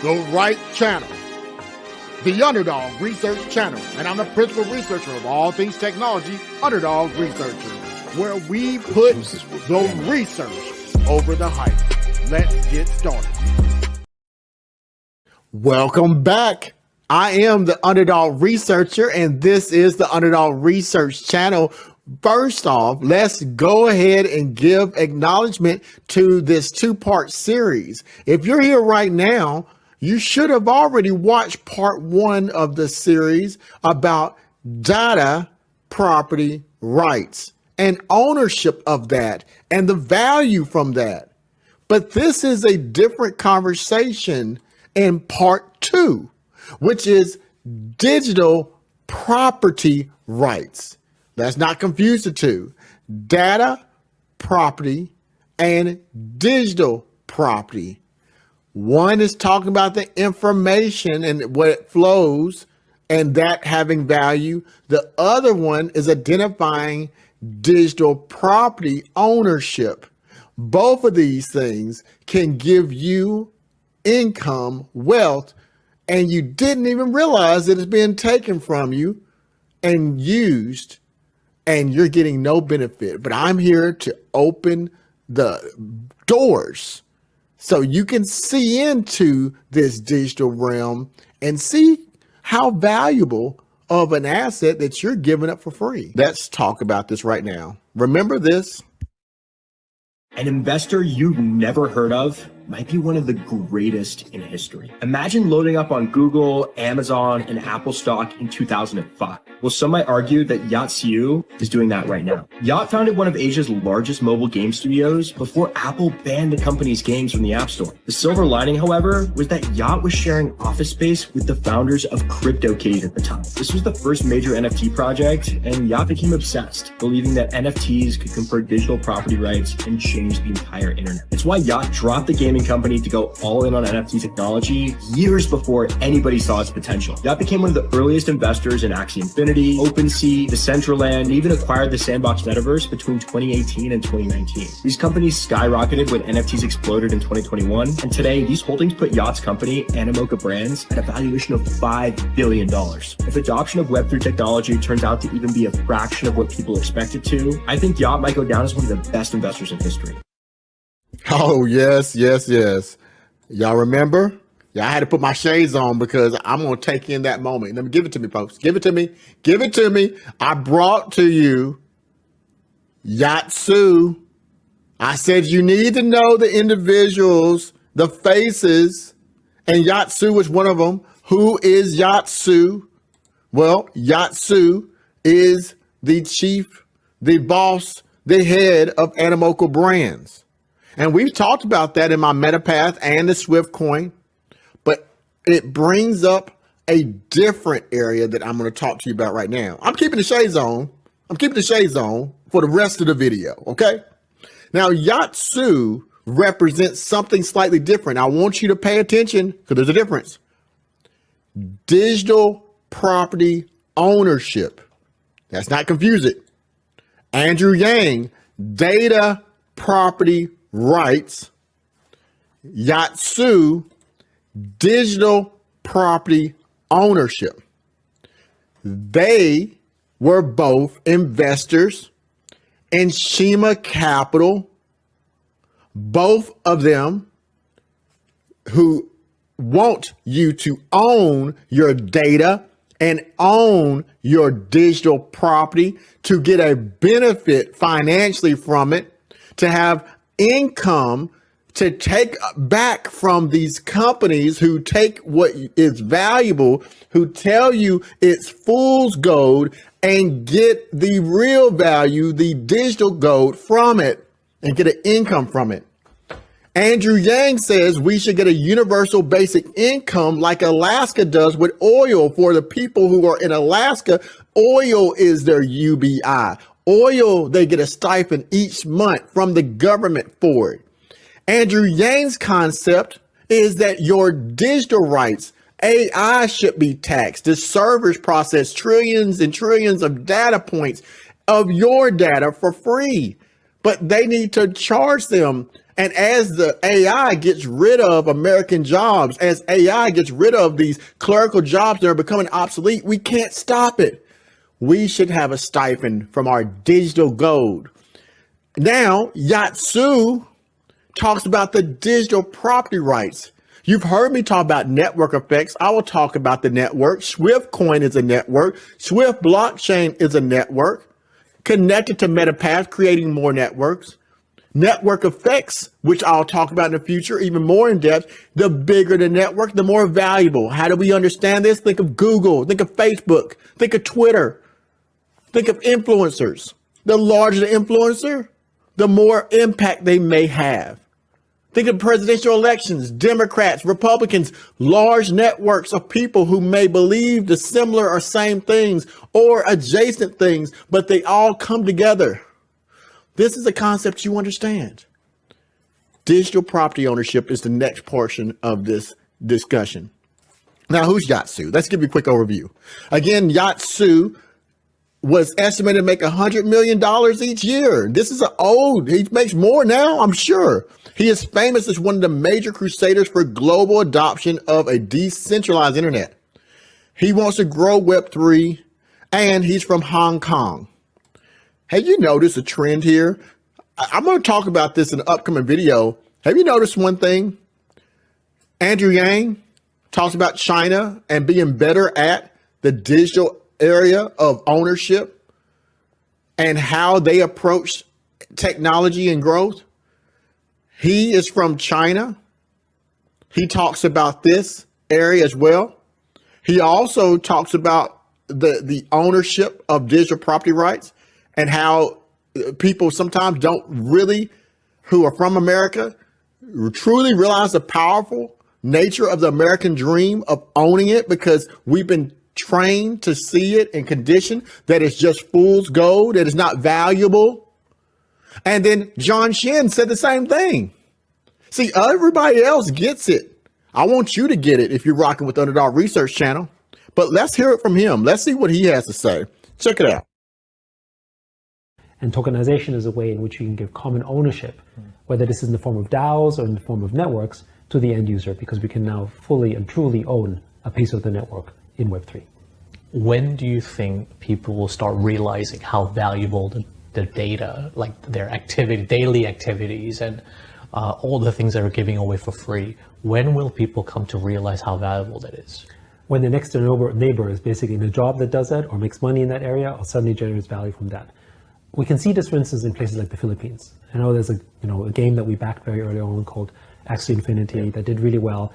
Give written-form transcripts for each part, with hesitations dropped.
the right channel, the Underdog Research Channel, and I'm the principal researcher of all things technology, Underdog Researcher, where we put the research over the hype. Let's get started. Welcome back. I am the Underdog Researcher, and this is the Underdog Research Channel. First off, let's go ahead and give acknowledgement to this two-part series. If you're here right now, you should have already watched part one of the series about data property rights and ownership of that and the value from that. But this is a different conversation in part two, which is digital property rights. Let's not confuse the two. Data property and digital property. One is talking about the information and what it flows and that having value. The other one is identifying digital property ownership. Both of these things can give you income, wealth, and you didn't even realize that it's being taken from you and used, and you're getting no benefit. But I'm here to open the doors so you can see into this digital realm and see how valuable of an asset that you're giving up for free. Let's talk about this right now. Remember this. An investor you've never heard of might be one of the greatest in history. Imagine loading up on Google, Amazon, and Apple stock in 2005. Well, some might argue that Yatsu is doing that right now. Yacht founded one of Asia's largest mobile game studios before Apple banned the company's games from the App Store. The silver lining, however, was that Yacht was sharing office space with the founders of CryptoKitties at the time. This was the first major NFT project, and Yacht became obsessed, believing that NFTs could confer digital property rights and change the entire internet. It's why Yacht dropped the gaming company to go all in on NFT technology years before anybody saw its potential. Yacht became one of the earliest investors in Axie Infinity, OpenSea, Decentraland, and even acquired the Sandbox Metaverse between 2018 and 2019. These companies skyrocketed when NFTs exploded in 2021, and today these holdings put Yacht's company, Animoca Brands, at a valuation of $5 billion. If adoption of Web3 technology turns out to even be a fraction of what people expect it to, I think Yacht might go down as one of the best investors in history. Oh, yes. Y'all remember? Yeah, I had to put my shades on because I'm going to take in that moment. Let me give it to me, folks. Give it to me. Give it to me. I brought to you Yatsu. I said you need to know the individuals, the faces, and Yatsu is one of them. Who is Yatsu? Well, Yatsu is the chief, the boss, the head of Animoca Brands. And we've talked about that in my MetaPath and the SWFTCoin, but it brings up a different area that I'm going to talk to you about right now. I'm keeping the shades on. I'm keeping the shades on for the rest of the video, okay? Now, Yatsu represents something slightly different. I want you to pay attention because there's a difference. Digital property ownership. Let's not confuse it. Andrew Yang, data property rights. Yatsu, digital property ownership. They were both investors in Shima Capital, both of them who want you to own your data and own your digital property to get a benefit financially from it, to have income to take back from these companies who take what is valuable, who tell you it's fool's gold, and get the real value, the digital gold from it, and get an income from it. Andrew Yang says we should get a universal basic income like Alaska does with oil. For the people who are in Alaska, oil is their UBI. Oil, they get a stipend each month from the government for it. Andrew Yang's concept is that your digital rights, AI, should be taxed. The servers process trillions and trillions of data points of your data for free, but they need to charge them And as the AI gets rid of American jobs, as AI gets rid of these clerical jobs that are becoming obsolete, we can't stop it. We should have a stipend from our digital gold. Now, Yatsu talks about the digital property rights. You've heard me talk about network effects. I will talk about the network. SWFTCoin is a network. Swift blockchain is a network connected to MetaPath, creating more networks. Network effects, which I'll talk about in the future, even more in depth. The bigger the network, the more valuable. How do we understand this? Think of Google, think of Facebook, think of Twitter, think of influencers. The larger the influencer, the more impact they may have. Think of presidential elections, Democrats, Republicans, large networks of people who may believe the similar or same things or adjacent things, but they all come together. This is a concept you understand. Digital property ownership is the next portion of this discussion. Now, who's Yatsu? Let's give you a quick overview. Again, Yatsu was estimated to make $100 million each year. This is he makes more now, I'm sure. He is famous as one of the major crusaders for global adoption of a decentralized internet. He wants to grow Web3, and he's from Hong Kong. Have you noticed a trend here? I'm going to talk about this in an upcoming video. Have you noticed one thing? Andrew Yang talks about China and being better at the digital area of ownership and how they approach technology and growth. He is from China. He talks about this area as well. He also talks about the ownership of digital property rights and how people sometimes don't really, who are from America, truly realize the powerful nature of the American dream of owning it, because we've been trained to see it and conditioned that it's just fool's gold, that it's not valuable. And then John Shin said the same thing. See, everybody else gets it. I want you to get it if you're rocking with the Underdog Research Channel. But let's hear it from him. Let's see what he has to say. Check it out. And tokenization is a way in which you can give common ownership, whether this is in the form of DAOs or in the form of networks, to the end user, because we can now fully and truly own a piece of the network in Web3. When do you think people will start realizing how valuable the data, like their activity, daily activities, and all the things that are giving away for free, when will people come to realize how valuable that is? When the next door neighbor is basically in a job that does that, or makes money in that area, or suddenly generates value from that. We can see this, for instance, in places like the Philippines. I know there's a game that we backed very early on called Axie Infinity that did really well.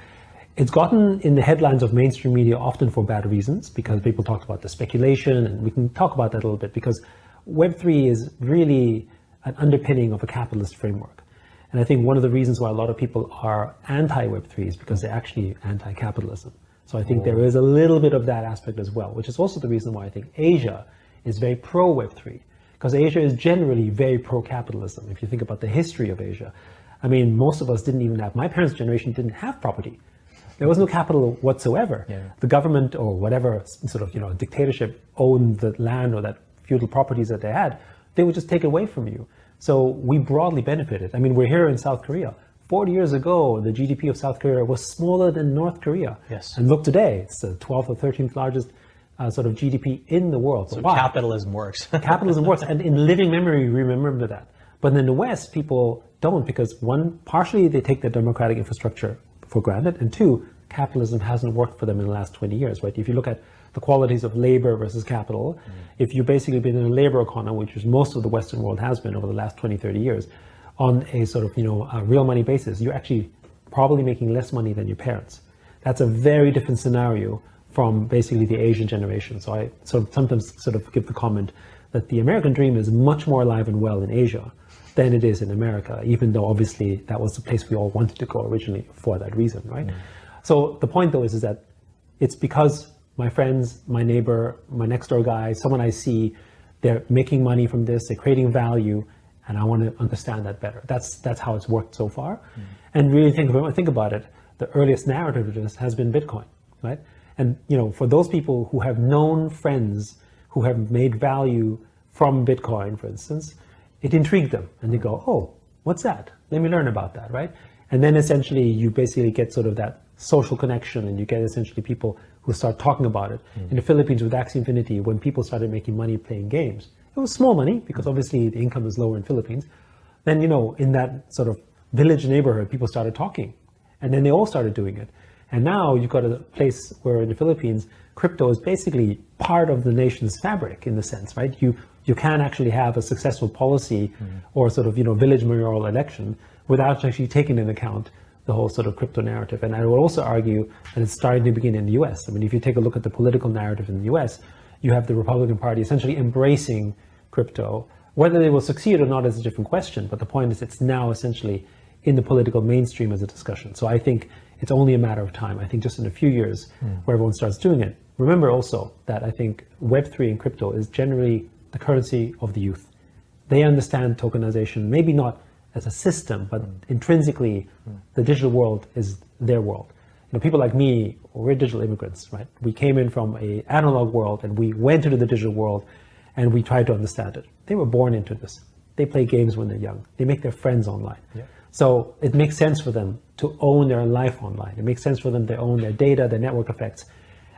It's gotten in the headlines of mainstream media often for bad reasons, because people talk about the speculation, and we can talk about that a little bit, because Web3 is really an underpinning of a capitalist framework. And I think one of the reasons why a lot of people are anti-Web3 is because they're actually anti-capitalism. So I think there is a little bit of that aspect as well, which is also the reason why I think Asia is very pro-Web3, because Asia is generally very pro-capitalism. If you think about the history of Asia, I mean, most of us didn't even have, my parents' generation didn't have property. There was no capital whatsoever. Yeah. The government or whatever sort of dictatorship owned the land or that feudal properties that they had, they would just take it away from you. So we broadly benefited. I mean, we're here in South Korea. 40 years ago, the GDP of South Korea was smaller than North Korea. Yes. And look today, it's the 12th or 13th largest sort of GDP in the world. So capitalism works. Capitalism works. And in living memory, we remember that. But in the West, people don't, because one, partially they take the democratic infrastructure for granted, and two, capitalism hasn't worked for them in the last 20 years, right? If you look at the qualities of labor versus capital, if you've basically been in a labor economy, which is most of the Western world has been over the last 20, 30 years, on a sort of, a real money basis, you're actually probably making less money than your parents. That's a very different scenario from basically the Asian generation. So I sometimes sort of give the comment that the American dream is much more alive and well in Asia than it is in America, even though obviously that was the place we all wanted to go originally for that reason, right? So the point though is that it's because my friends, my neighbor, my next door guy, someone I see, they're making money from this, they're creating value, and I want to understand that better. That's how it's worked so far. And really think about it, the earliest narrative of this has been Bitcoin, right? And for those people who have known friends who have made value from Bitcoin, for instance, it intrigued them, and they go, oh, What's that? Let me learn about that, right? And then essentially you basically get sort of that social connection, and you get essentially people who start talking about it. In the Philippines with Axie Infinity, when people started making money playing games, it was small money because obviously the income is lower in Philippines. Then, in that sort of village neighborhood, people started talking, and then they all started doing it. And now you've got a place where in the Philippines, crypto is basically part of the nation's fabric in the sense, right? You can actually have a successful policy or sort of, village mayoral election without actually taking into account the whole sort of crypto narrative. And I would also argue that it's starting to begin in the US. I mean, if you take a look at the political narrative in the US, you have the Republican Party essentially embracing crypto. Whether they will succeed or not is a different question, but the point is it's now essentially in the political mainstream as a discussion. So I think it's only a matter of time. I think just in a few years where everyone starts doing it. Remember also that I think Web3 and crypto is generally the currency of the youth. They understand tokenization, maybe not as a system, but intrinsically the digital world is their world. People like me, we're digital immigrants, right? We came in from an analog world and we went into the digital world and we tried to understand it. They were born into this. They play games when they're young. They make their friends online. Yeah. So it makes sense for them to own their life online. It makes sense for them to own their data, their network effects,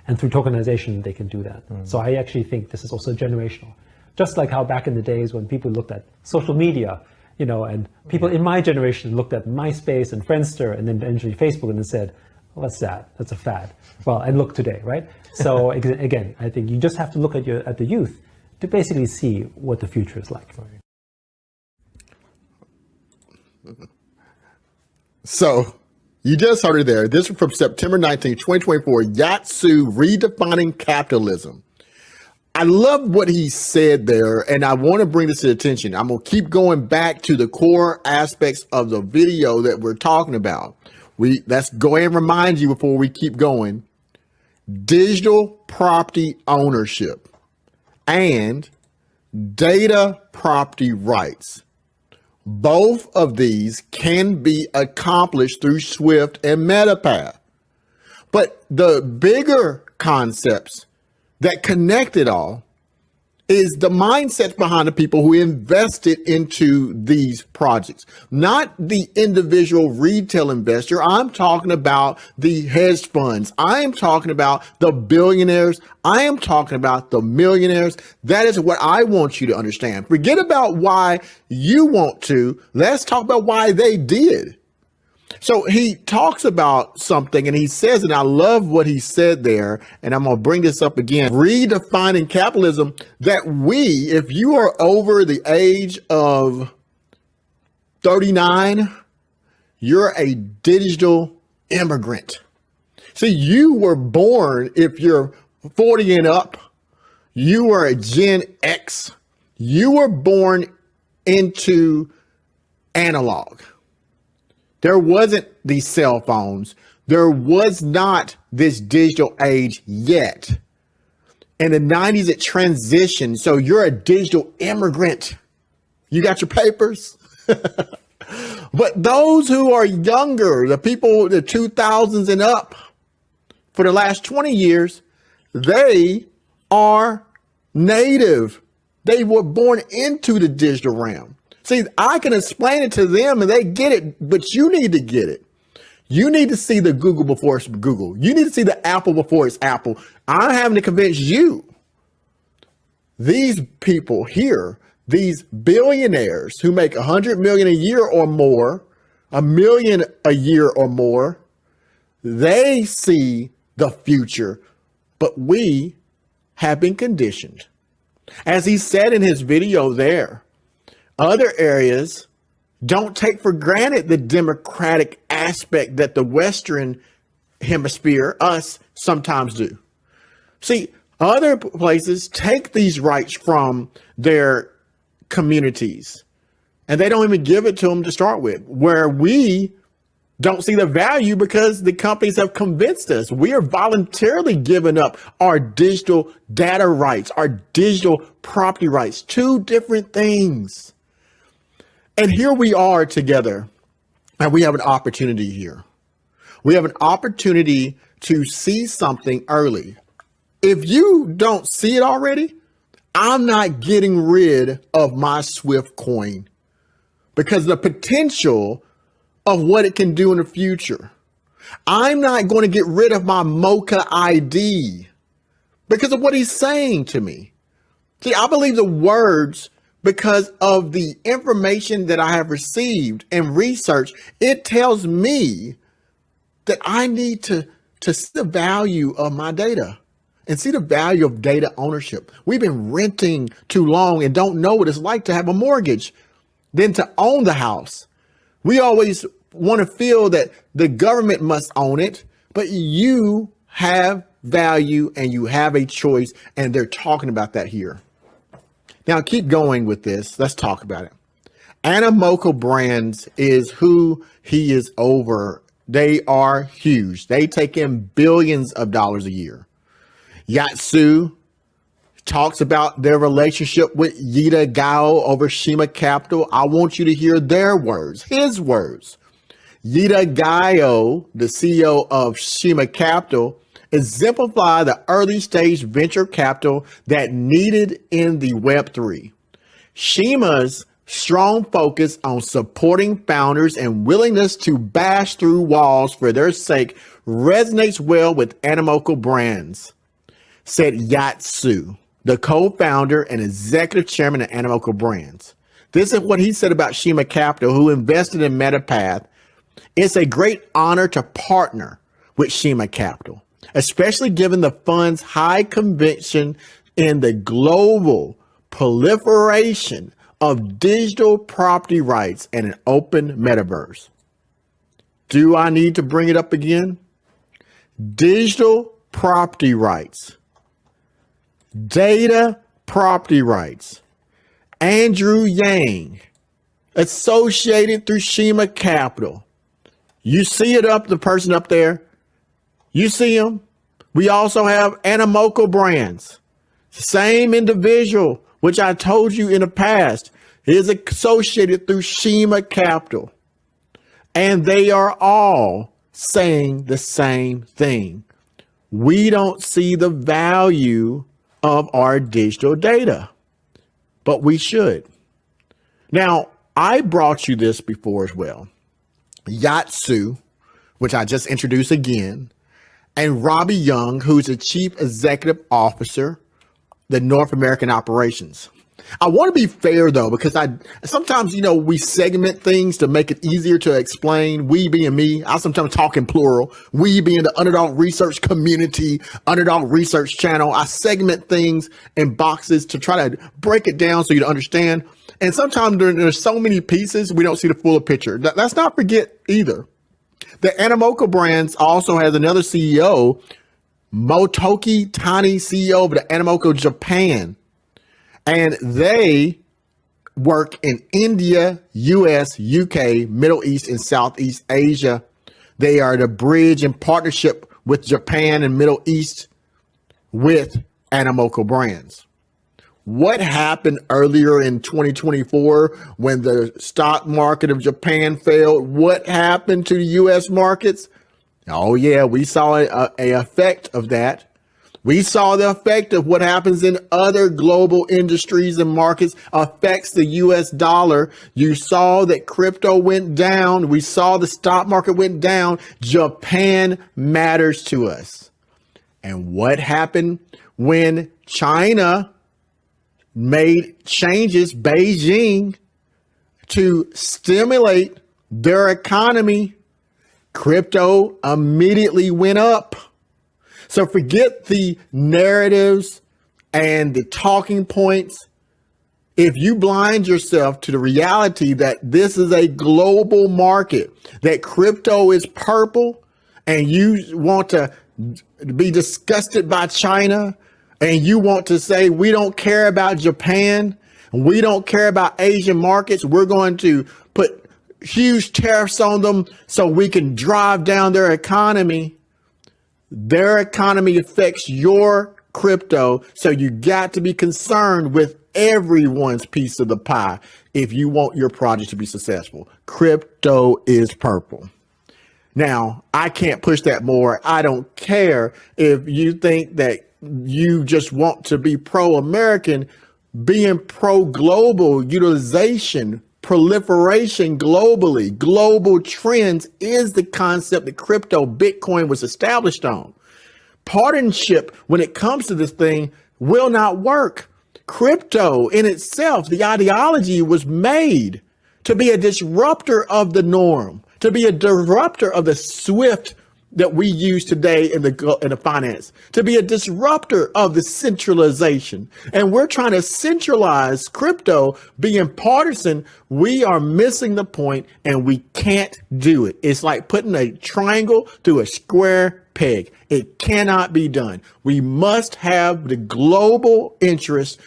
and through tokenization, they can do that. So I actually think this is also generational. Just like how back in the days when people looked at social media, and people in my generation looked at MySpace and Friendster and then eventually Facebook and then said, what's that? That's a fad. Well, and look today, right? So again, I think you just have to look at the youth to basically see what the future is like. So you just heard it there. This is from September 19, 2024, Yatsu Redefining Capitalism. I love what he said there, and I want to bring this to attention. I'm going to keep going back to the core aspects of the video that we're talking about. Let's go ahead and remind you before we keep going. Digital property ownership and data property rights. Both of these can be accomplished through Swift and MetaPath. But the bigger concepts that connect it all is the mindset behind the people who invested into these projects, not the individual retail investor. I'm talking about the hedge funds. I am talking about the billionaires. I am talking about the millionaires. That is what I want you to understand. Forget about why you want to. Let's talk about why they did. So he talks about something and he says, and I love what he said there, and I'm going to bring this up again, redefining capitalism, that if you are over the age of 39, you're a digital immigrant. See, you were born, if you're 40 and up, you are a Gen X. You were born into analog. There wasn't these cell phones. There was not this digital age yet. In the 90s, it transitioned. So you're a digital immigrant. You got your papers. But those who are younger, the people, the 2000s and up, for the last 20 years, they are native. They were born into the digital realm. See, I can explain it to them and they get it, but you need to get it. You need to see the Google before it's Google. You need to see the Apple before it's Apple. I'm having to convince you. These people here, these billionaires who make 100 million a year or more, $1 million a year or more, they see the future, but we have been conditioned. As he said in his video there, other areas don't take for granted the democratic aspect that the Western hemisphere, us, sometimes do. See, other places take these rights from their communities and they don't even give it to them to start with, where we don't see the value because the companies have convinced us. We are voluntarily giving up our digital data rights, our digital property rights, two different things. And here we are together, and we have an opportunity here. We have an opportunity to see something early. If you don't see it already, I'm not getting rid of my Swift coin because of the potential of what it can do in the future. I'm not going to get rid of my Mocha ID because of what he's saying to me. See, I believe the words because of the information that I have received and research. It tells me that I need to see the value of my data and see the value of data ownership. We've been renting too long and don't know what it's like to have a mortgage than to own the house. We always want to feel that the government must own it, but you have value and you have a choice, and they're talking about that here. Now keep going with this. Let's talk about it. Animoca Brands is who he is over. They are huge. They take in billions of dollars a year. Yatsu talks about their relationship with Yida Gao over Shima Capital. I want you to hear their words, his words. Yida Gao, the CEO of Shima Capital, exemplify the early stage venture capital that needed in the Web3. Shima's strong focus on supporting founders and willingness to bash through walls for their sake resonates well with Animoca Brands, said Yatsu, the co-founder and executive chairman of Animoca Brands. This is what he said about Shima Capital, who invested in MetaPath. It's a great honor to partner with Shima Capital, especially given the fund's high conviction in the global proliferation of digital property rights and an open metaverse. Do I need to bring it up again? Digital property rights, data property rights. Andrew Yang, associated through Shima Capital. You see it up, the person up there. You see him. We also have Animoca Brands. Same individual, which I told you in the past, is associated through Shima Capital. And they are all saying the same thing. We don't see the value of our digital data, but we should. Now, I brought you this before as well. Yatsu, which I just introduced again, and Robbie Young, who's the Chief Executive Officer, the North American operations. I want to be fair though, because sometimes, we segment things to make it easier to explain. We being me, I sometimes talk in plural. We being the Underdog Research community, Underdog Research channel. I segment things in boxes to try to break it down so you understand. And sometimes there's so many pieces, we don't see the full picture. Let's not forget either. The Animoca Brands also has another CEO, Motoki Tani, CEO of the Animoca Japan. And they work in India, US, UK, Middle East, and Southeast Asia. They are the bridge in partnership with Japan and Middle East with Animoca Brands. What happened earlier in 2024 when the stock market of Japan failed? What happened to the US markets? Oh yeah, we saw a effect of that. We saw the effect of what happens in other global industries and markets affects the US dollar. You saw that crypto went down. We saw the stock market went down. Japan matters to us. And what happened when China made changes, Beijing, to stimulate their economy? Crypto immediately went up. So forget the narratives and the talking points. If you blind yourself to the reality that this is a global market, that crypto is purple, and you want to be disgusted by China, and you want to say, we don't care about Japan, we don't care about Asian markets, we're going to put huge tariffs on them so we can drive down their economy. Their economy affects your crypto, so you got to be concerned with everyone's piece of the pie if you want your project to be successful. Crypto is purple. Now, I can't push that more. I don't care if you think that you just want to be pro-American. Being pro-global utilization, proliferation globally, global trends is the concept that crypto, Bitcoin was established on. Partnership, when it comes to this thing, will not work. Crypto in itself, the ideology was made to be a disruptor of the norm, to be a disruptor of the SWIFT that we use today in the finance, to be a disruptor of the centralization. And we're trying to centralize crypto being partisan. We are missing the point, and we can't do it. It's like putting a triangle through a square peg. It cannot be done. We must have the global interest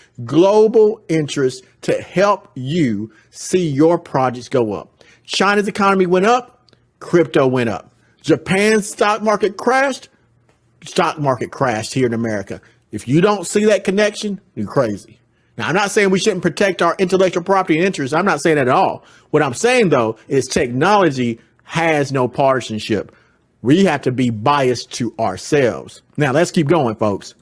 to help you see your projects go up. China's economy went up, crypto went up. Japan's stock market crashed here in America. If you don't see that connection, you're crazy. Now, I'm not saying we shouldn't protect our intellectual property and interests. I'm not saying that at all. What I'm saying, though, is technology has no partisanship. We have to be biased to ourselves. Now, let's keep going, folks.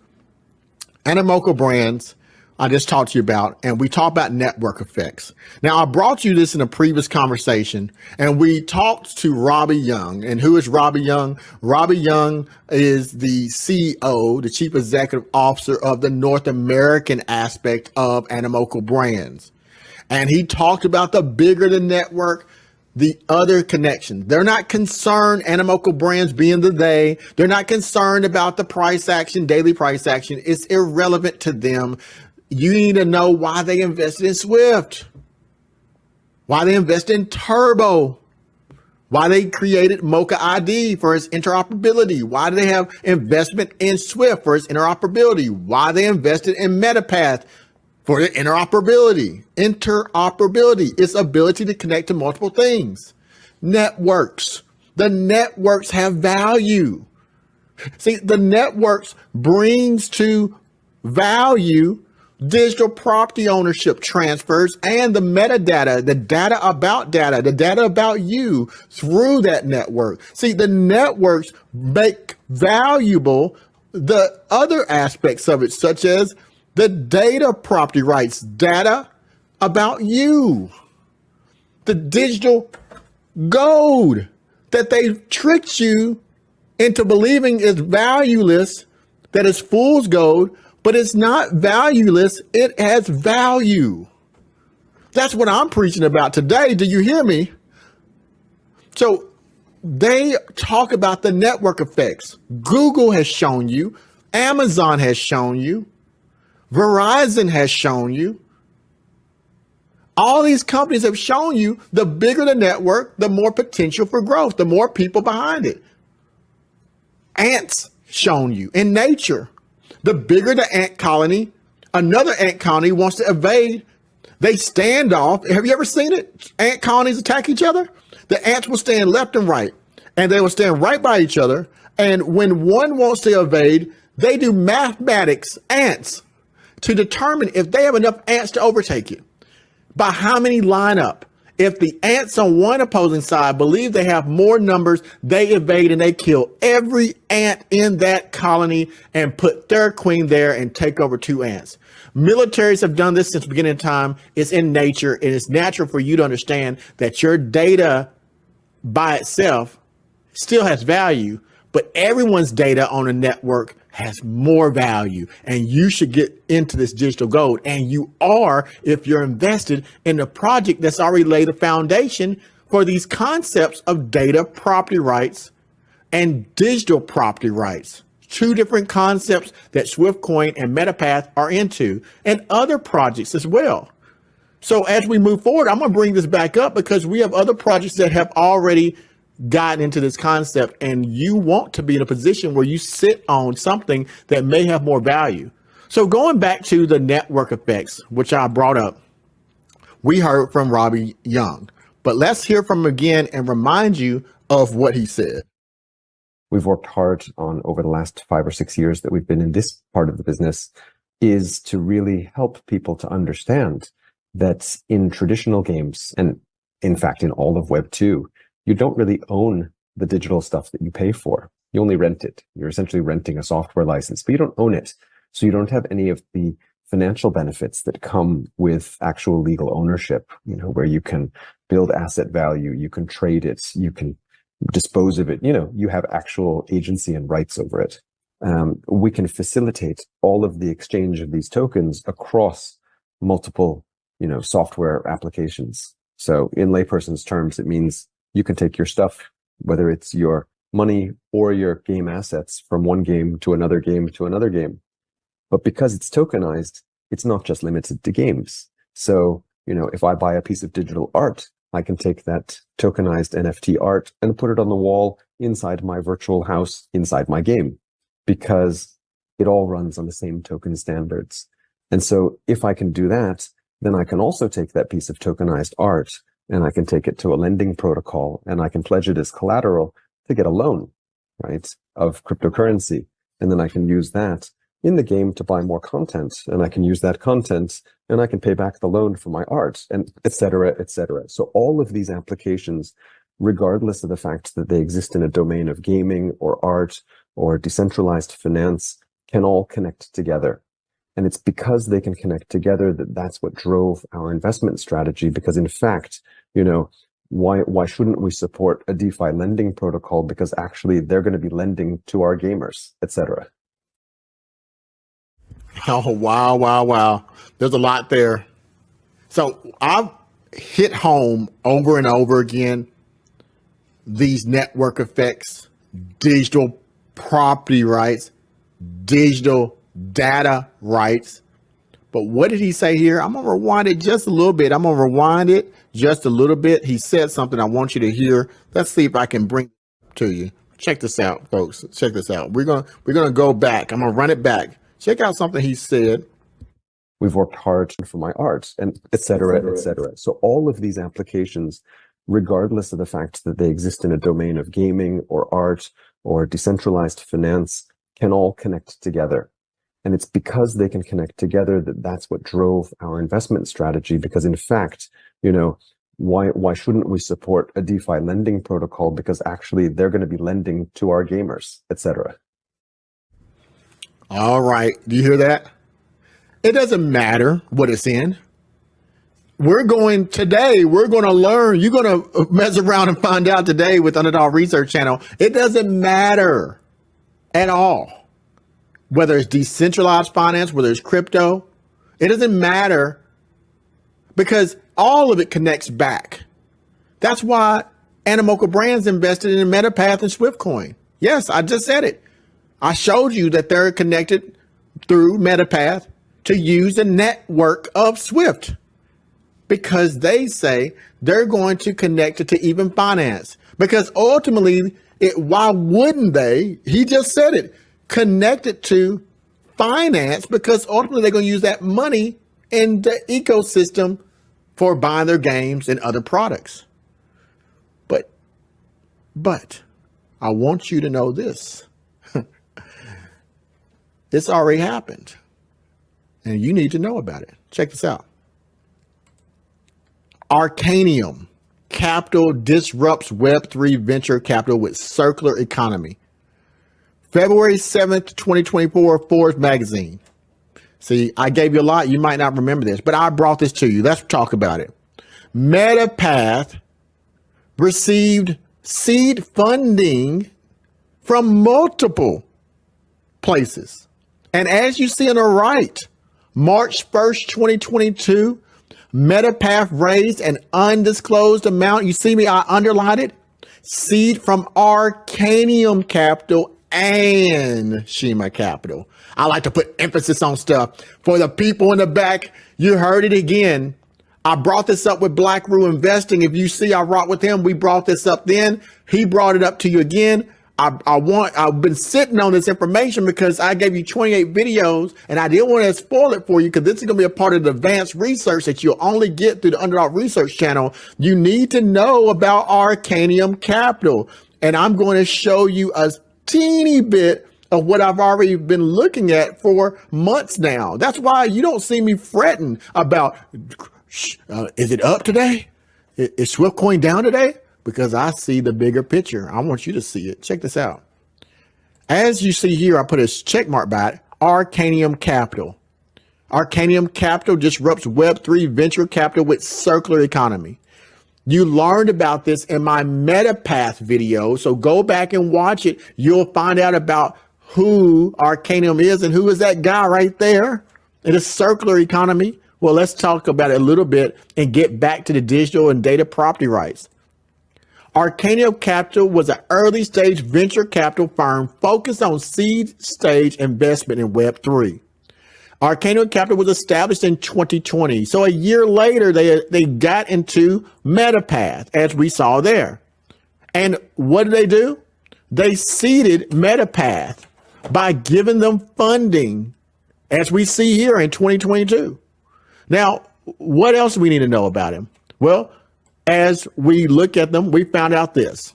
Animoca Brands, I just talked to you about, and we talked about network effects. Now, I brought you this in a previous conversation, and we talked to Robbie Young. And who is Robbie Young? Robbie Young is the CEO, the Chief Executive Officer of the North American aspect of Animoca Brands. And he talked about the bigger the network, the other connections. They're not concerned, Animoca Brands being they're not concerned about the price action, daily price action. It's irrelevant to them. You need to know why they invested in Swift, why they invested in Turbo, why they created Mocha ID for its interoperability, why do they have investment in Swift for its interoperability, why they invested in MetaPath for the interoperability, its ability to connect to multiple things. Networks, the networks have value. See, the networks brings to value digital property ownership transfers and the metadata, the data about you through that network. See, the networks make valuable the other aspects of it, such as the data property rights, data about you, the digital gold that they tricked you into believing is valueless, that is fool's gold, but it's not valueless. It has value. That's what I'm preaching about today. Do you hear me? So they talk about the network effects. Google has shown you, Amazon has shown you, Verizon has shown you. All these companies have shown you the bigger the network, the more potential for growth, the more people behind it. Ants shown you in nature. The bigger the ant colony, another ant colony wants to evade. They stand off. Have you ever seen it? Ant colonies attack each other. The ants will stand left and right, and they will stand right by each other. And when one wants to evade, they do mathematics, ants, to determine if they have enough ants to overtake you. By how many line up? If the ants on one opposing side believe they have more numbers, they evade and they kill every ant in that colony and put their queen there and take over two ants. Militaries have done this since the beginning of time. It's in nature, and it's natural for you to understand that your data by itself still has value, but everyone's data on a network has more value, and you should get into this digital gold. And you are, if you're invested in a project that's already laid a foundation for these concepts of data property rights and digital property rights. Two different concepts that SWFTCoin and MetaPath are into, and other projects as well. So as we move forward, I'm going to bring this back up because we have other projects that have already gotten into this concept, and you want to be in a position where you sit on something that may have more value. So going back to the network effects, which I brought up, we heard from Robbie Young, but let's hear from him again and remind you of what he said. We've worked hard on over the last 5 or 6 years that we've been in this part of the business is to really help people to understand that in traditional games, and in fact, in all of Web 2, you don't really own the digital stuff that you pay for. You only rent it. You're essentially renting a software license, but you don't own it. So you don't have any of the financial benefits that come with actual legal ownership, where you can build asset value, you can trade it, you can dispose of it, you have actual agency and rights over it. We can facilitate all of the exchange of these tokens across multiple, software applications. So in layperson's terms, it means you can take your stuff, whether it's your money or your game assets, from one game to another game to another game. But because it's tokenized, it's not just limited to games. So, if I buy a piece of digital art, I can take that tokenized NFT art and put it on the wall inside my virtual house, inside my game, because it all runs on the same token standards. And so if I can do that, then I can also take that piece of tokenized art and I can take it to a lending protocol and I can pledge it as collateral to get a loan, right, of cryptocurrency. And then I can use that in the game to buy more content, and I can use that content and I can pay back the loan for my art, and et cetera, et cetera. So all of these applications, regardless of the fact that they exist in a domain of gaming or art or decentralized finance, can all connect together. And it's because they can connect together that's what drove our investment strategy. Because in fact, why shouldn't we support a DeFi lending protocol? Because actually they're going to be lending to our gamers, et cetera. Oh, wow. There's a lot there. So I've hit home over and over again, these network effects, digital property rights, digital data rights. But what did he say here? I'm going to rewind it just a little bit. He said something I want you to hear. Let's see if I can bring it to you. Check this out, folks. Check this out. We're going to go back. I'm going to run it back. Check out something he said. We've worked hard for my art, and et cetera, et cetera. So all of these applications, regardless of the fact that they exist in a domain of gaming or art or decentralized finance, can all connect together. And it's because they can connect together that's what drove our investment strategy. Because in fact, why shouldn't we support a DeFi lending protocol? Because actually they're going to be lending to our gamers, et cetera. All right. Do you hear that? It doesn't matter what it's in. We're going to learn. You're going to mess around and find out today with Underdog Research Channel. It doesn't matter at all whether it's decentralized finance, whether it's crypto. It doesn't matter, because all of it connects back. That's why Animoca Brands invested in MetaPath and SWFTCoin. Yes, I just said it. I showed you that they're connected through MetaPath to use the network of Swift, because they say they're going to connect it to even finance. Because ultimately, why wouldn't they? He just said it. Connect it to finance, because ultimately they're going to use that money in the ecosystem for buying their games and other products. But I want you to know this. It's already happened, and you need to know about it. Check this out. Arcanium Capital disrupts Web3 venture capital with circular economy. February 7th, 2024, Forbes magazine. See, I gave you a lot. You might not remember this, but I brought this to you. Let's talk about it. MetaPath received seed funding from multiple places. And as you see on the right, March 1st, 2022, MetaPath raised an undisclosed amount. You see me, I underlined it. Seed from Arcanium Capital and Shima Capital. I like to put emphasis on stuff for the people in the back. You heard it again. I brought this up with Black Roo Investing. If you see, I rock with him. We brought this up then. He brought it up to you again. I've been sitting on this information because I gave you 28 videos and I didn't want to spoil it for you, because this is going to be a part of the advanced research that you'll only get through the Underdog Research Channel. You need to know about Arcanium Capital. And I'm going to show you a teeny bit of what I've already been looking at for months now. That's why you don't see me fretting about, is it up today? Is SWFTCoin down today? Because I see the bigger picture. I want you to see it. Check this out. As you see here, I put a check mark by it, Arcanium Capital. Arcanium Capital disrupts Web3 venture capital with circular economy. You learned about this in my MetaPath video, so go back and watch it. You'll find out about who Arcanium is and who is that guy right there. It is circular economy. Well, let's talk about it a little bit and get back to the digital and data property rights. Arcanium Capital was an early stage venture capital firm focused on seed stage investment in Web3. Arcanium Capital was established in 2020. So a year later, they got into MetaPath, as we saw there. And what did they do? They seeded MetaPath by giving them funding, as we see here in 2022. Now, what else do we need to know about him? Well, as we look at them, we found out this.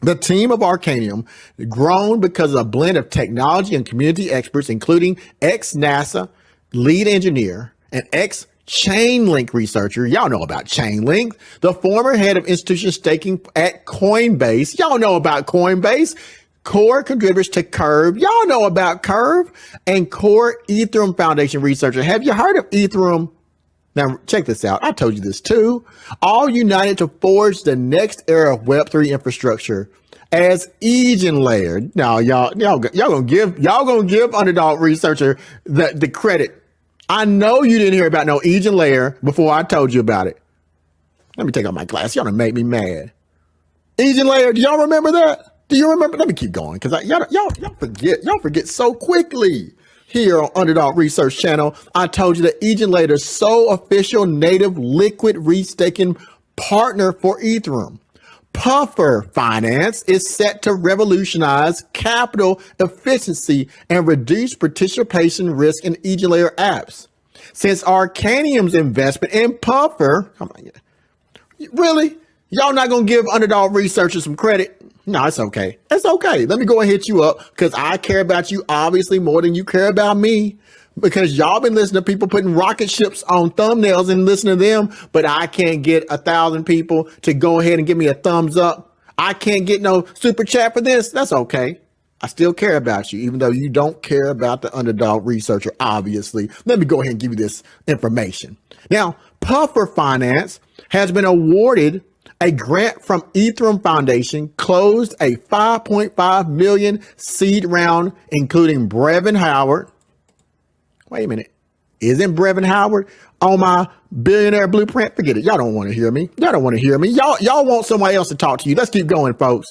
The team of Arcanium grown because of a blend of technology and community experts, including ex-NASA lead engineer and ex-Chainlink researcher. Y'all know about Chainlink, the former head of institution staking at Coinbase. Y'all know about Coinbase. Core contributors to Curve. Y'all know about Curve and core Ethereum Foundation researcher. Have you heard of Ethereum? Now, check this out. I told you this too. All united to forge the next era of Web3 infrastructure as EigenLayer. Now, y'all gonna give Underdog Researcher the credit. I know you didn't hear about no EigenLayer before I told you about it. Let me take off my glasses. Y'all done make me mad. EigenLayer, do y'all remember that? Do you remember? Let me keep going because y'all forget so quickly. Here on Underdog Research Channel, I told you that EigenLayer is sole official native liquid restaking partner for Ethereum. Puffer Finance is set to revolutionize capital efficiency and reduce participation risk in EigenLayer apps. Since Arcanium's investment in Puffer, really? Y'all not gonna give Underdog Researcher some credit? No, it's okay. It's okay. Let me go and hit you up because I care about you obviously more than you care about me, because y'all been listening to people putting rocket ships on thumbnails and listening to them, but I can't get 1,000 people to go ahead and give me a thumbs up. I can't get no super chat for this. That's okay. I still care about you, even though you don't care about the Underdog Researcher, obviously. Let me go ahead and give you this information. Now, Puffer Finance has been awarded a grant from Ethereum Foundation, closed a $5.5 million seed round, including Brevin Howard. Wait a minute. Isn't Brevin Howard on my billionaire blueprint? Forget it. Y'all don't want to hear me. Y'all don't want to hear me. Y'all want somebody else to talk to you. Let's keep going, folks.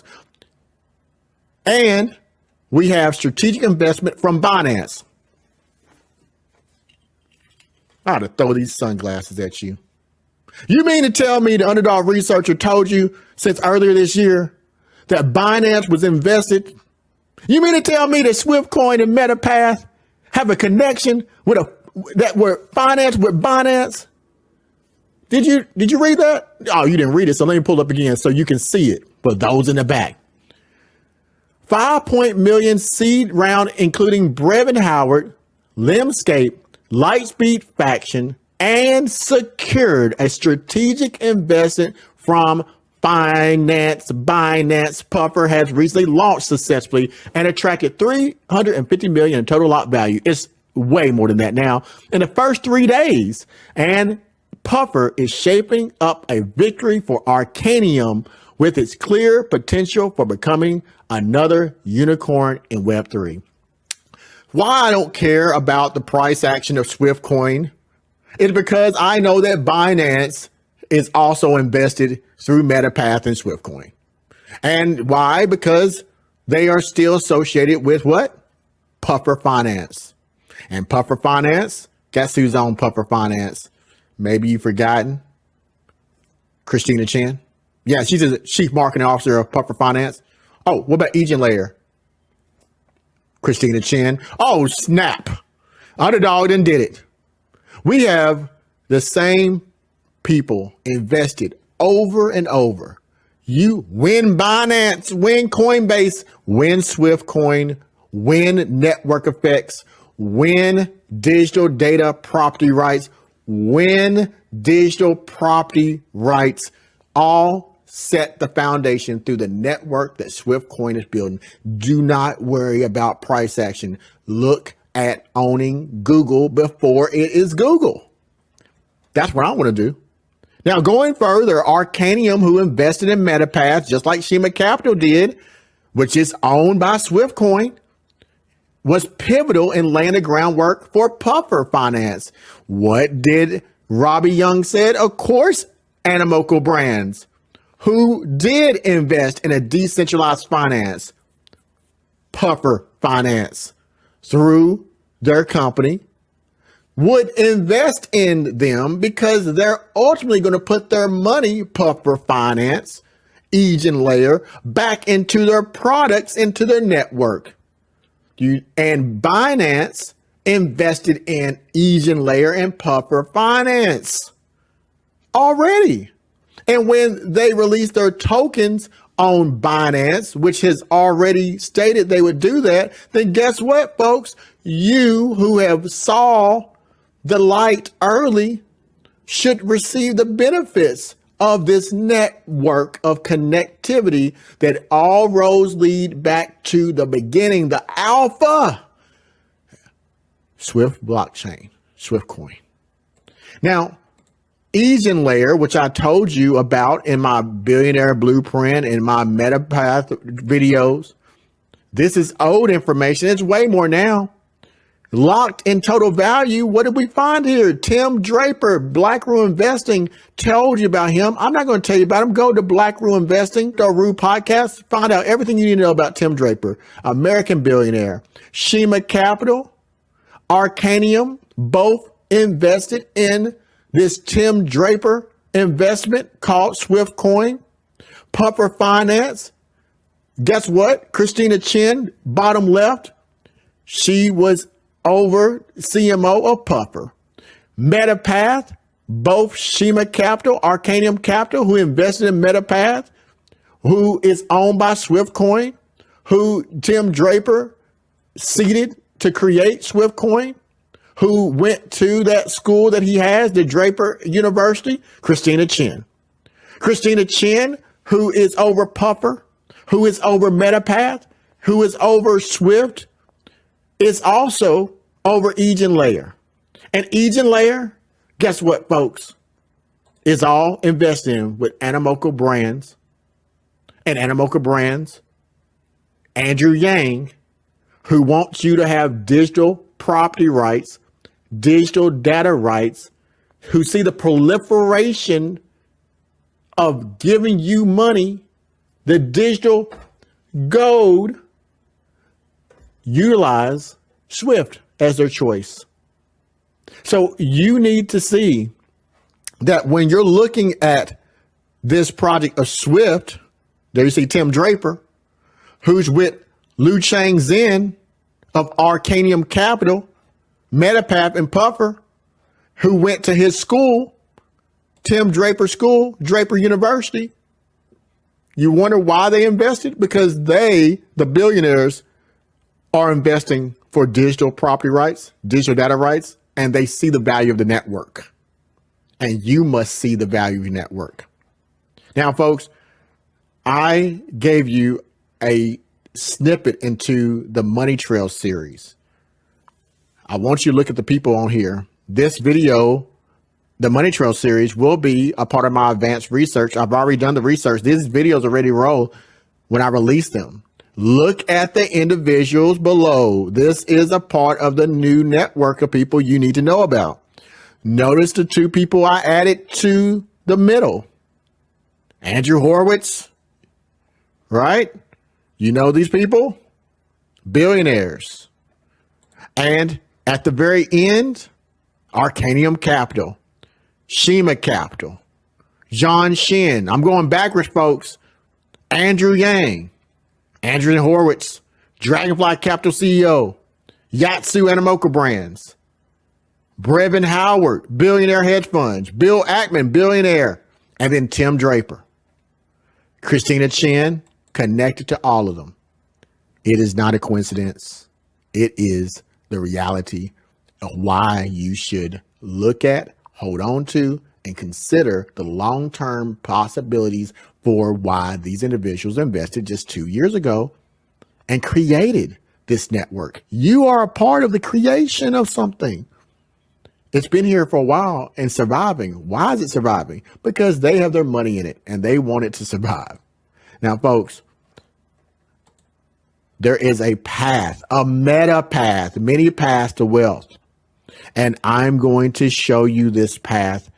And we have strategic investment from Binance. I ought to throw these sunglasses at you. You mean to tell me the Underdog Researcher told you since earlier this year that Binance was invested? You mean to tell me that SWFTCoin and MetaPath have a connection with that were financed with Binance? Did you read that? Oh, you didn't read it, so let me pull up again so you can see it for those in the back. $5 million seed round, including Brevin Howard, Limscape, Lightspeed Faction, and secured a strategic investment from Binance. Puffer has recently launched successfully and attracted $350 million in total lot value. It's way more than that now in the first 3 days. And Puffer is shaping up a victory for Arcanium with its clear potential for becoming another unicorn in Web3. Why I don't care about the price action of SWFTCoin is because I know that Binance is also invested through MetaPath and SWFTCoin. And why? Because they are still associated with what? Puffer Finance. And Puffer Finance, guess who's on Puffer Finance? Maybe you've forgotten. Christina Chen. Yeah, she's the chief marketing officer of Puffer Finance. Oh, what about EigenLayer? Christina Chen. Oh, snap. Underdog done did it. We have the same people invested over and over. You win Binance, win Coinbase, win SWFTCoin, win network effects, win digital data property rights, win digital property rights, all set the foundation through the network that SWFTCoin is building. Do not worry about price action. Look at owning Google before it is Google. That's what I want to do. Now, going further, Arcanium, who invested in MetaPath, just like Shima Capital did, which is owned by SWFTCoin, was pivotal in laying the groundwork for Puffer Finance. What did Robbie Young said? Of course, Animoca Brands, who did invest in a decentralized finance, Puffer Finance, through their company, would invest in them because they're ultimately going to put their money, Puffer Finance, Egen Layer, back into their products, into their network. And Binance invested in Egen Layer and Puffer Finance already. And when they released their tokens on Binance, which has already stated they would do that, then guess what, folks? You who have saw the light early should receive the benefits of this network of connectivity that all roads lead back to the beginning, the alpha, Swift blockchain, SWFTCoin. Now, Egen Layer, which I told you about in my billionaire blueprint and my MetaPath videos, this is old information. It's way more now. Locked in total value. What did we find here? Tim Draper, Black Rue Investing, told you about him. I'm not going to tell you about him. Go to Black Rue Investing, the Rue podcast, find out everything you need to know about Tim Draper, American billionaire. Shima Capital, Arcanium, both invested in this Tim Draper investment called SWFTCoin. Puffer Finance. Guess what? Christina Chin, bottom left, she was over CMO of Puffer. MetaPath, both Shima Capital, Arcanium Capital, who invested in MetaPath, who is owned by SWFTCoin, who Tim Draper seeded to create SWFTCoin, who went to that school that he has, the Draper University, Christina Chin. Christina Chin, who is over Puffer, who is over MetaPath, who is over Swift, is also over Egen Layer. And Egen Layer, guess what, folks, is all invested in with Animoca Brands. And Animoca Brands, Andrew Yang, who wants you to have digital property rights, digital data rights, who see the proliferation of giving you money, the digital gold, utilize Swift as their choice. So you need to see that when you're looking at this project of Swift, there you see Tim Draper, who's with Liu Chang Zhen of Arcanium Capital, MetaPath and Puffer, who went to his school, Tim Draper School, Draper University. You wonder why they invested? Because they, the billionaires, are investing for digital property rights, digital data rights, and they see the value of the network. And you must see the value of your network. Now, folks, I gave you a snippet into the Money Trail series. I want you to look at the people on here. This video, the Money Trail series, will be a part of my advanced research. I've already done the research. These videos already roll when I release them. Look at the individuals below. This is a part of the new network of people you need to know about. Notice the two people I added to the middle. Andrew Horowitz, right? You know these people? Billionaires. And at the very end, Arcanium Capital, Shima Capital, John Shin. I'm going backwards, folks. Andrew Yang, Andrew Horowitz, Dragonfly Capital CEO, Yatsu Animoca Brands, Brevin Howard, billionaire hedge funds, Bill Ackman, billionaire, and then Tim Draper. Christina Chin, connected to all of them. It is not a coincidence. It is the reality of why you should look at, hold on to, and consider the long-term possibilities for why these individuals invested just 2 years ago and created this network. You are a part of the creation of something. It's been here for a while and surviving. Why is it surviving? Because they have their money in it and they want it to survive. Now, folks, there is a path, a meta path, many paths to wealth. And I'm going to show you this path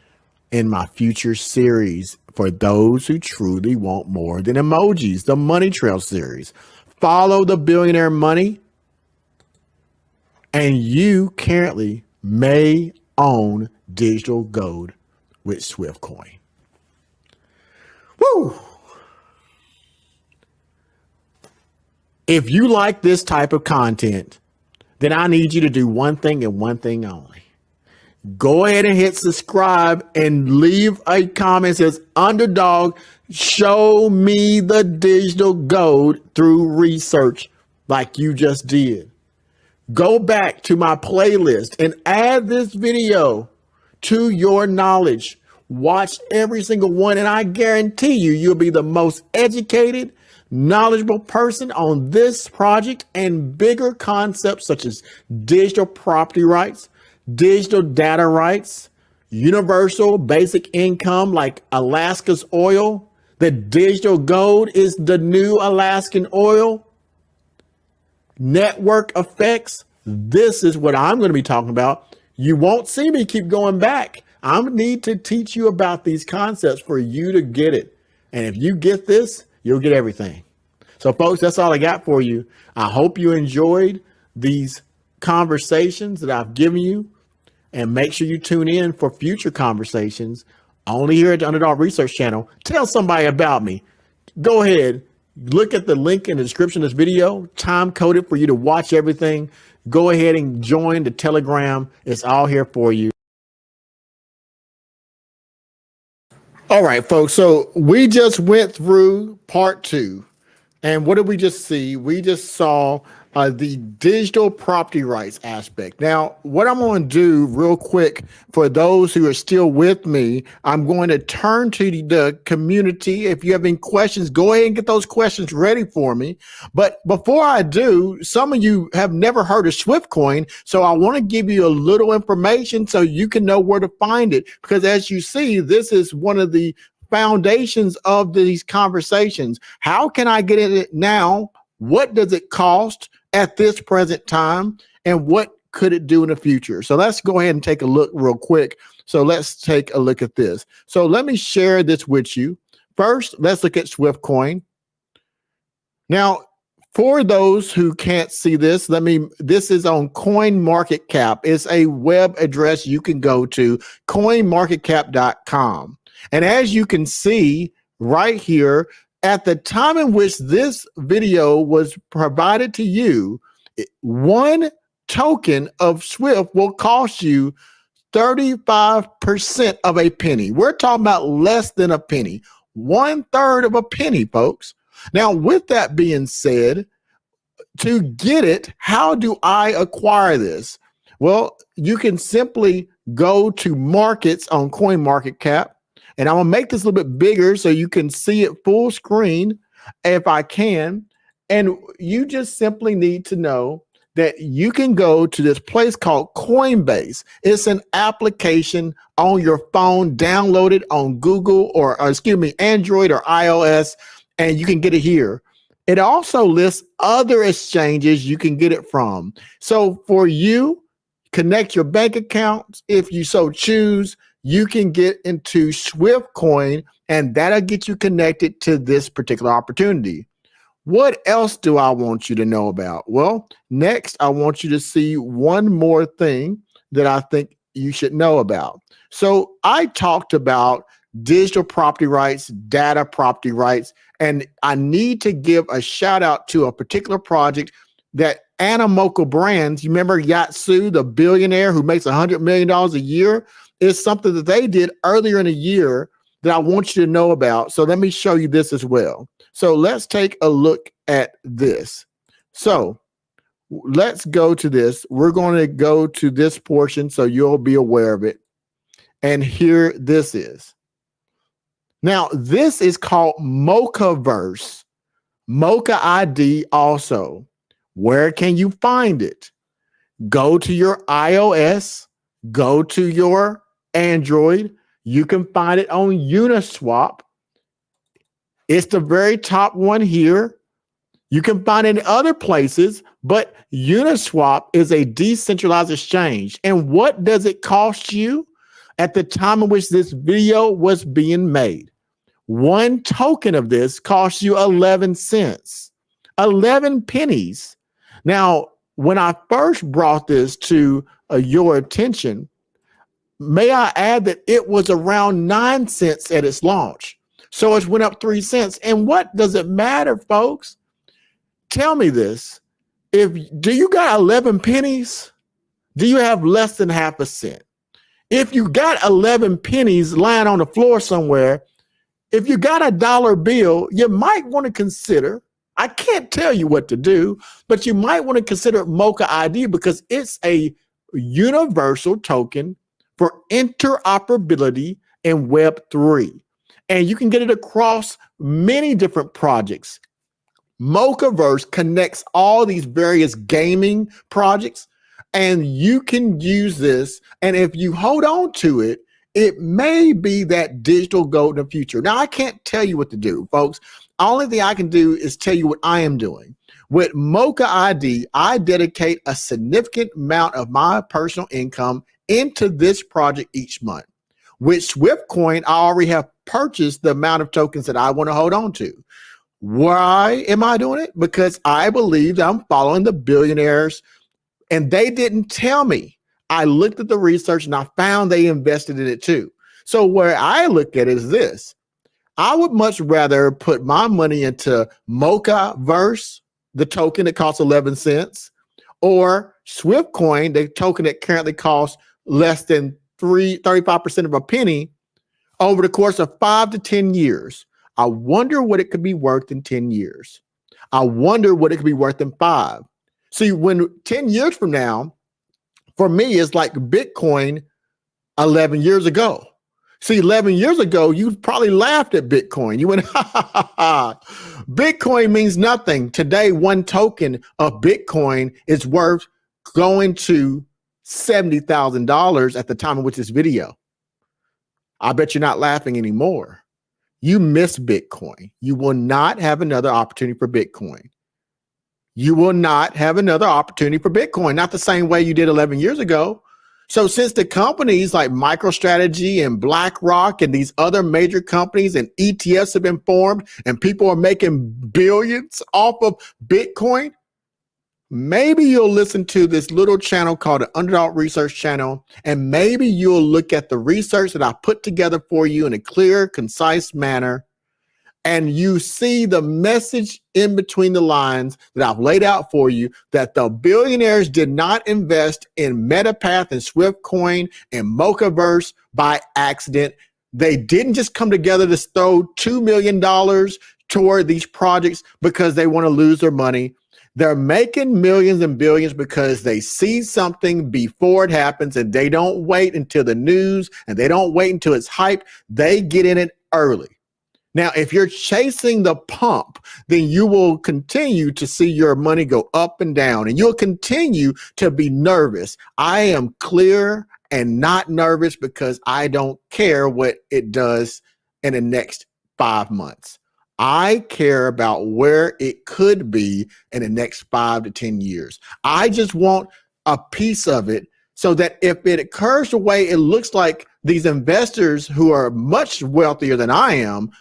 in my future series for those who truly want more than emojis, the Money Trail series. Follow the billionaire money, and you currently may own digital gold with SWFTCoin. Woo! If you like this type of content, then I need you to do one thing and one thing only. Go ahead and hit subscribe and leave a comment that says, Underdog, show me the digital gold through research like you just did. Go back to my playlist and add this video to your knowledge. Watch every single one, and I guarantee you, you'll be the most educated, knowledgeable person on this project and bigger concepts such as digital property rights, digital data rights, universal basic income like Alaska's oil. The digital gold is the new Alaskan oil. Network effects. This is what I'm going to be talking about. You won't see me keep going back. I need to teach you about these concepts for you to get it. And if you get this, you'll get everything. So folks, that's all I got for you. I hope you enjoyed these conversations that I've given you, and make sure you tune in for future conversations only here at the Underdog Research Channel. Tell somebody about me. Go ahead, look at the link in the description of this video, time coded for you to watch everything. Go ahead and join the Telegram. It's all here for you. All right, folks. So we just went through part 2. And what did we just see? We just saw the digital property rights aspect. Now, what I'm going to do real quick for those who are still with me, I'm going to turn to the community. If you have any questions, go ahead and get those questions ready for me. But before I do, some of you have never heard of SWFTCoin, so I want to give you a little information so you can know where to find it. Because as you see, this is one of the foundations of these conversations. How can I get it now? What does it cost at this present time? And what could it do in the future? So let's go ahead and take a look real quick. So let's take a look at this. So let me share this with you. First, let's look at SWFTCoin. Now, for those who can't see this, this is on CoinMarketCap. It's a web address you can go to, coinmarketcap.com. And as you can see right here, at the time in which this video was provided to you, 1 token of SWIFT will cost you 35% of a penny. We're talking about less than a penny, 1/3 of a penny, folks. Now, with that being said, to get it, how do I acquire this? Well, you can simply go to markets on CoinMarketCap. And I'm going to make this a little bit bigger so you can see it full screen if I can. And you just simply need to know that you can go to this place called Coinbase. It's an application on your phone, download it on Google or Android or iOS, and you can get it here. It also lists other exchanges you can get it from. So for you, connect your bank accounts if you so choose. You can get into SWFTCoin, and that'll get you connected to this particular opportunity. What else do I want you to know about? Well, next, I want you to see one more thing that I think you should know about. So I talked about digital property rights, data property rights, and I need to give a shout out to a particular project that Animoca Brands, you remember Yatsu, the billionaire who makes $100 million a year? Is something that they did earlier in the year that I want you to know about. So let me show you this as well. So let's take a look at this. So let's go to this. We're going to go to this portion so you'll be aware of it. And here this is. Now, this is called Mochaverse, Mocha ID also. Where can you find it? Go to your iOS, go to your Android. You can find it on Uniswap. It's the very top one here. You can find it in other places, but Uniswap is a decentralized exchange. And what does it cost you? At the time in which this video was being made, one token of this costs you 11 cents, 11 pennies. Now, when I first brought this to your attention, may I add that it was around 9 cents at its launch. So it went up 3 cents. And what does it matter, folks? Tell me this. Do you got 11 pennies? Do you have less than half a cent? If you got 11 pennies lying on the floor somewhere, if you got a dollar bill, you might want to consider, I can't tell you what to do, but you might want to consider Mocha ID because it's a universal token for interoperability in Web3. And you can get it across many different projects. Mochaverse connects all these various gaming projects, and you can use this. And if you hold on to it, it may be that digital gold in the future. Now, I can't tell you what to do, folks. Only thing I can do is tell you what I am doing. With Mocha ID, I dedicate a significant amount of my personal income into this project each month. With SWFTCoin, I already have purchased the amount of tokens that I want to hold on to. Why am I doing it? Because I believe that I'm following the billionaires, and they didn't tell me. I looked at the research and I found they invested in it too. So where I look at it is this. I would much rather put my money into Mochaverse, the token that costs 11 cents, or SWFTCoin, the token that currently costs less than 35% of a penny over the course of 5 to 10 years. I wonder what it could be worth in 10 years. I wonder what it could be worth in 5. See, when 10 years from now, for me, it's like Bitcoin 11 years ago. See, 11 years ago, you probably laughed at Bitcoin. You went, ha, ha, ha, ha. Bitcoin means nothing. Today, one token of Bitcoin is worth going to $70,000 at the time of which this video. I bet you're not laughing anymore. You miss Bitcoin. You will not have another opportunity for Bitcoin. You will not have another opportunity for Bitcoin, not the same way you did 11 years ago. So since the companies like MicroStrategy and BlackRock and these other major companies and ETFs have been formed and people are making billions off of Bitcoin, maybe you'll listen to this little channel called the Underdog Research Channel, and maybe you'll look at the research that I put together for you in a clear, concise manner, and you see the message in between the lines that I've laid out for you, that the billionaires did not invest in MetaPath and SWFTCoin and Mochaverse by accident. They didn't just come together to throw $2 million toward these projects because they want to lose their money. They're making millions and billions because they see something before it happens, and they don't wait until the news and they don't wait until it's hyped. They get in it early. Now, if you're chasing the pump, then you will continue to see your money go up and down, and you'll continue to be nervous. I am clear and not nervous because I don't care what it does in the next 5 months. I care about where it could be in the next 5 to 10 years. I just want a piece of it so that if it occurs the way it looks like these investors who are much wealthier than I am,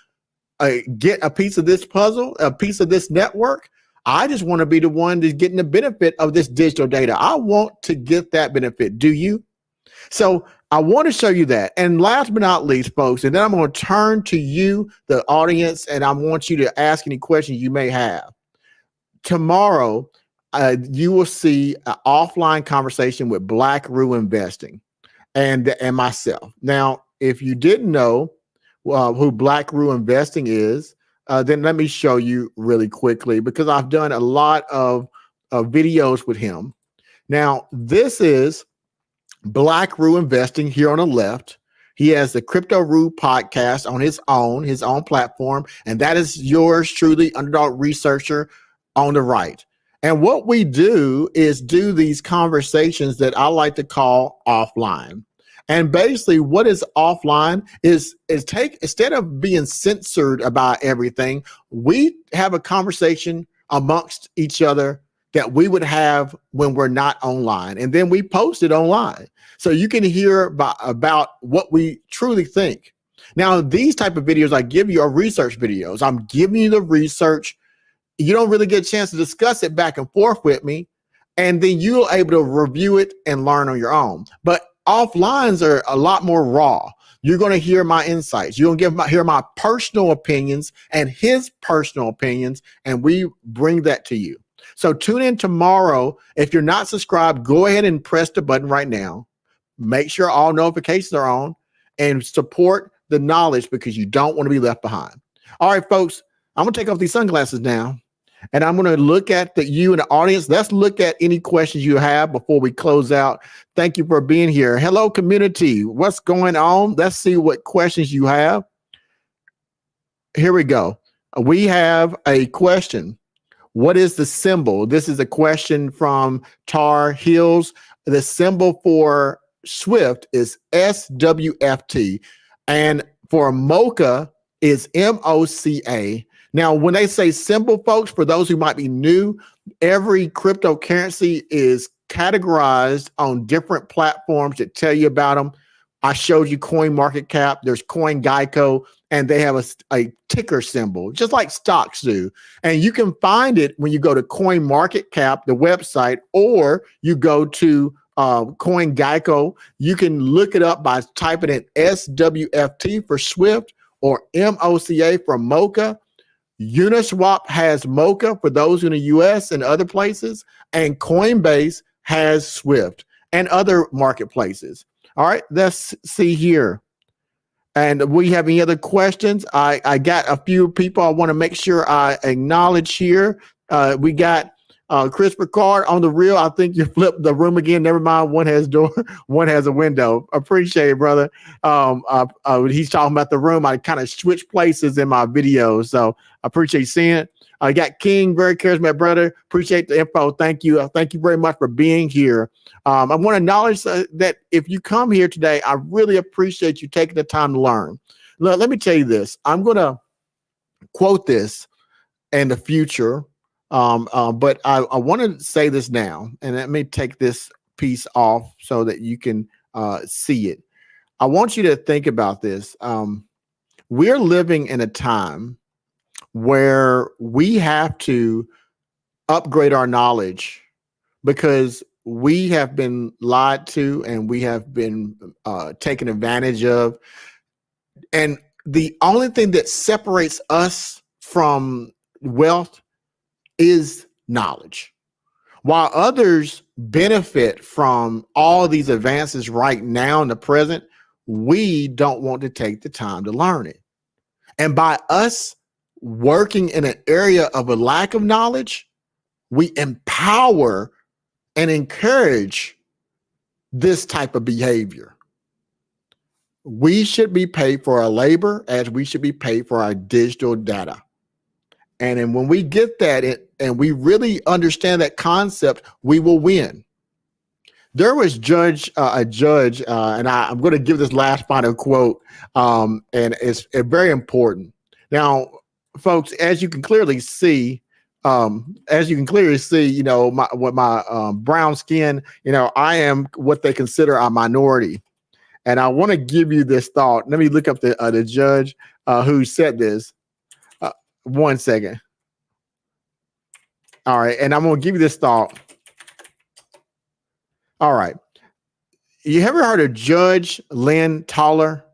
get a piece of this puzzle, a piece of this network. I just want to be the one that's getting the benefit of this digital data. I want to get that benefit. Do you? So I want to show you that. And last but not least, folks, and then I'm going to turn to you, the audience, and I want you to ask any questions you may have. Tomorrow, you will see an offline conversation with Black Rue Investing and myself. Now, if you didn't know, who Black Rue Investing is, then let me show you really quickly, because I've done a lot of videos with him. Now, this is Black Rue Investing here on the left. He has the Crypto Rue podcast on his own platform, and that is yours truly, Underdog Researcher, on the right. And what we do is do these conversations that I like to call offline. And basically what is offline is take, instead of being censored about everything, we have a conversation amongst each other that we would have when we're not online. And then we post it online. So you can hear about what we truly think. Now, these type of videos I give you are research videos. I'm giving you the research. You don't really get a chance to discuss it back and forth with me. And then you're able to review it and learn on your own. But offlines are a lot more raw. You're going to hear my insights. You're going to hear my personal opinions and his personal opinions, and we bring that to you. So tune in tomorrow. If you're not subscribed, go ahead and press the button right now. Make sure all notifications are on and support the knowledge, because you don't want to be left behind. All right, folks, I'm going to take off these sunglasses now, and I'm going to look at you in the audience. Let's look at any questions you have before we close out. Thank you for being here. Hello, community. What's going on? Let's see what questions you have. Here we go. We have a question. What is the symbol? This is a question from Tar Heels. The symbol for SWIFT is SWFT, and for Mocha is MOCA. Now, when they say symbol, folks, for those who might be new, every cryptocurrency is categorized on different platforms that tell you about them. I showed you CoinMarketCap. There's CoinGecko, and they have a ticker symbol, just like stocks do. And you can find it when you go to CoinMarketCap, the website, or you go to CoinGecko. You can look it up by typing in SWFT for SWIFT or MOCA for Mocha. Uniswap has Mocha for those in the US and other places, and Coinbase has SWIFT and other marketplaces. All right, let's see here. And we have any other questions? I got a few people I want to make sure I acknowledge here. We got Chris Ricard on the reel. I think you flipped the room again. Never mind. One has door, one has a window. Appreciate it, brother. He's talking about the room. I kind of switch places in my videos, so I appreciate seeing it. I got King, very charismatic brother. Appreciate the info. Thank you. Thank you very much for being here. I want to acknowledge that if you come here today, I really appreciate you taking the time to learn. Let me tell you this. I'm going to quote this in the future. But I want to say this now, and let me take this piece off so that you can see it. I want you to think about this. We're living in a time where we have to upgrade our knowledge because we have been lied to and we have been taken advantage of. And the only thing that separates us from wealth is knowledge. While others benefit from all these advances right now in the present, we don't want to take the time to learn it. And by us working in an area of a lack of knowledge, we empower and encourage this type of behavior. We should be paid for our labor as we should be paid for our digital data. And then when we get that and we really understand that concept, we will win. There was a judge, and I'm going to give this last final quote, and it's very important. Now, folks, as you can clearly see, you know, my brown skin, you know, I am what they consider a minority. And I want to give you this thought. Let me look up the judge who said this. 1 second. All right. And I'm going to give you this thought. All right. You ever heard of Judge Lynn Toller?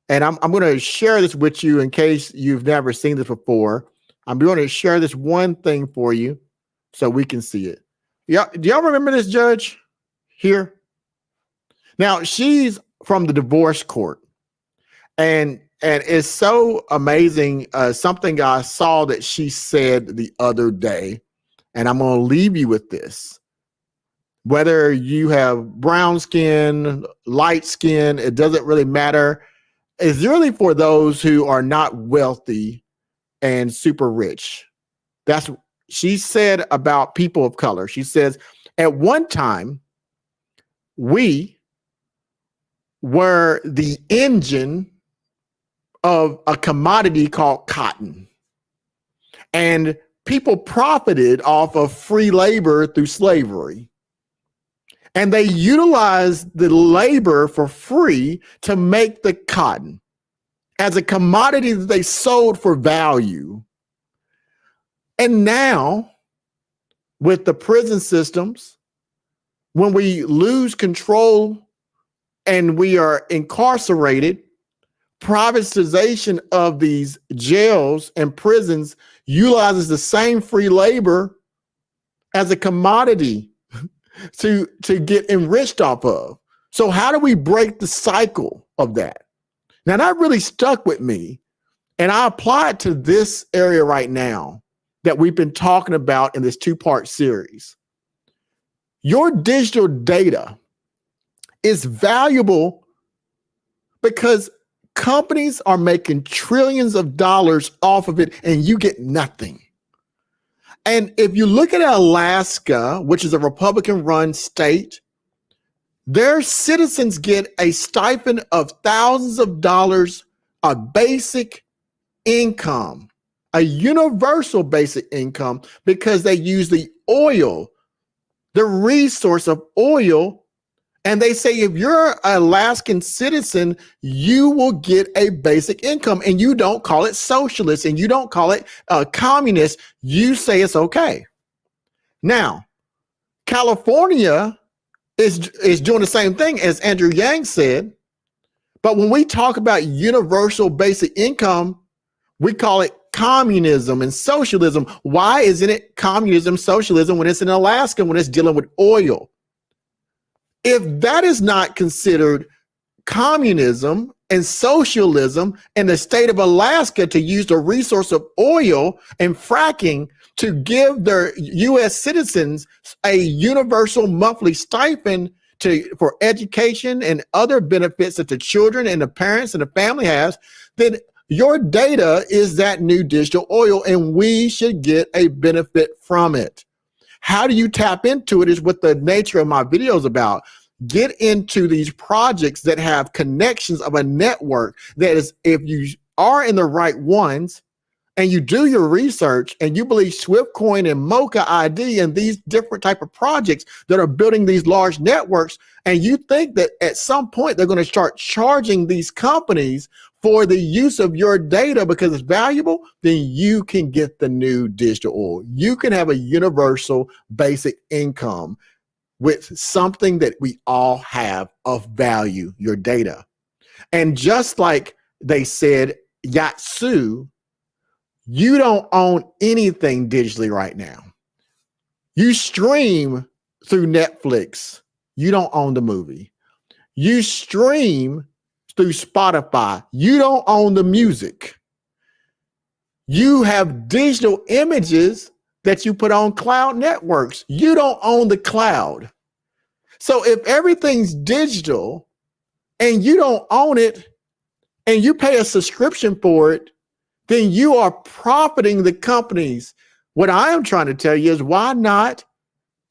And I'm going to share this with you in case you've never seen this before. I'm going to share this one thing for you so we can see it. Yeah. Do y'all remember this judge here? Now, she's from the divorce court. And it's so amazing. Something I saw that she said the other day, and I'm going to leave you with this. Whether you have brown skin, light skin, it doesn't really matter. It's really for those who are not wealthy and super rich. she said about people of color, she says, at one time, we were the engine of a commodity called cotton. And people profited off of free labor through slavery. And they utilized the labor for free to make the cotton as a commodity that they sold for value. And now, with the prison systems, when we lose control and we are incarcerated, privatization of these jails and prisons utilizes the same free labor as a commodity to get enriched off of. So how do we break the cycle of that? Now, that really stuck with me, and I apply it to this area right now that we've been talking about in this two-part series. Your digital data is valuable because companies are making trillions of dollars off of it, and you get nothing. And if you look at Alaska, which is a Republican-run state, their citizens get a stipend of thousands of dollars, a basic income, a universal basic income, because they use the oil, the resource of oil. And they say, if you're an Alaskan citizen, you will get a basic income, and you don't call it socialist and you don't call it communist. You say it's okay. Now, California is doing the same thing, as Andrew Yang said. But when we talk about universal basic income, we call it communism and socialism. Why isn't it communism, socialism when it's in Alaska, when it's dealing with oil? If that is not considered communism and socialism in the state of Alaska to use the resource of oil and fracking to give their U.S. citizens a universal monthly stipend for education and other benefits that the children and the parents and the family has, then your data is that new digital oil, and we should get a benefit from it. How do you tap into it is what the nature of my video is about. Get into these projects that have connections of a network that is, if you are in the right ones and you do your research and you believe SWFTCoin and Mocha ID and these different type of projects that are building these large networks, and you think that at some point they're going to start charging these companies for the use of your data because it's valuable, then you can get the new digital oil. You can have a universal basic income with something that we all have of value, your data. And just like they said, Yatsu, you don't own anything digitally right now. You stream through Netflix. You don't own the movie. You stream through Spotify. You don't own the music. You have digital images that you put on cloud networks. You don't own the cloud. So if everything's digital and you don't own it and you pay a subscription for it, then you are profiting the companies. What I am trying to tell you is, why not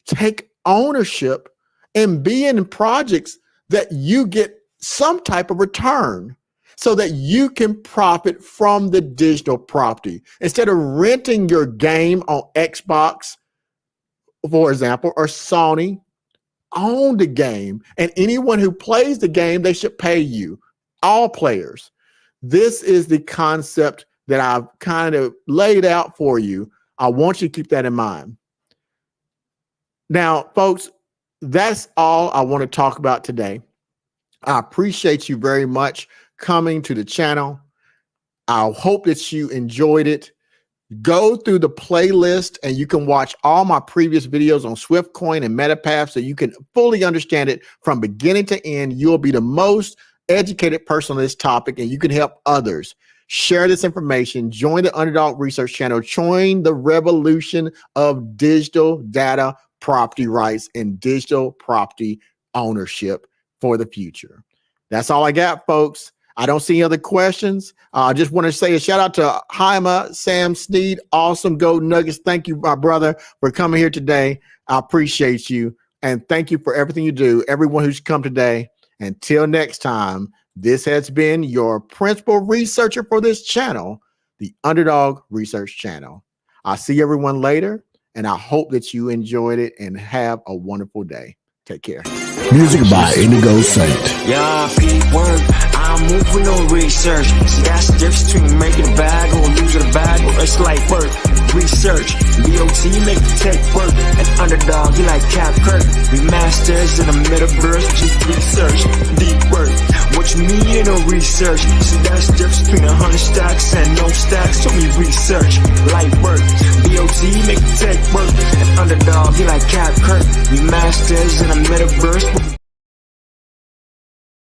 take ownership and be in projects that you get some type of return so that you can profit from the digital property instead of renting your game on Xbox, for example, or Sony. Own the game, and anyone who plays the game, they should pay you. All players. This is the concept that I've kind of laid out for you. I want you to keep that in mind. Now, folks, that's all I want to talk about today. I appreciate you very much coming to the channel. I hope that you enjoyed it. Go through the playlist and you can watch all my previous videos on SWFTCoin and MetaPath so you can fully understand it from beginning to end. You'll be the most educated person on this topic, and you can help others. Share this information. Join the Underdog Research channel. Join the revolution of digital data property rights and digital property ownership for the future. That's all I got, folks. I don't see any other questions. I just want to say a shout out to Jaime, Sam Sneed, awesome Gold Nuggets. Thank you, my brother, for coming here today. I appreciate you. And thank you for everything you do, everyone who's come today. Until next time, this has been your principal researcher for this channel, the Underdog Research Channel. I'll see everyone later, and I hope that you enjoyed it and have a wonderful day. Take care. Music by Indigo Saint. Yeah, feed work. I'm moving on research. See, that's the difference between making a bag or losing a bag, or it's like work. Research. BOT make the tech work. An underdog, you like Cap Kirk. We masters in the metaverse. Just research. Deep work. What you need in a research. See, that's the difference between 100 stacks and no stacks. So we research. Light work. BOT make the tech work. An underdog, you like Cap Kirk. We masters in the metaverse.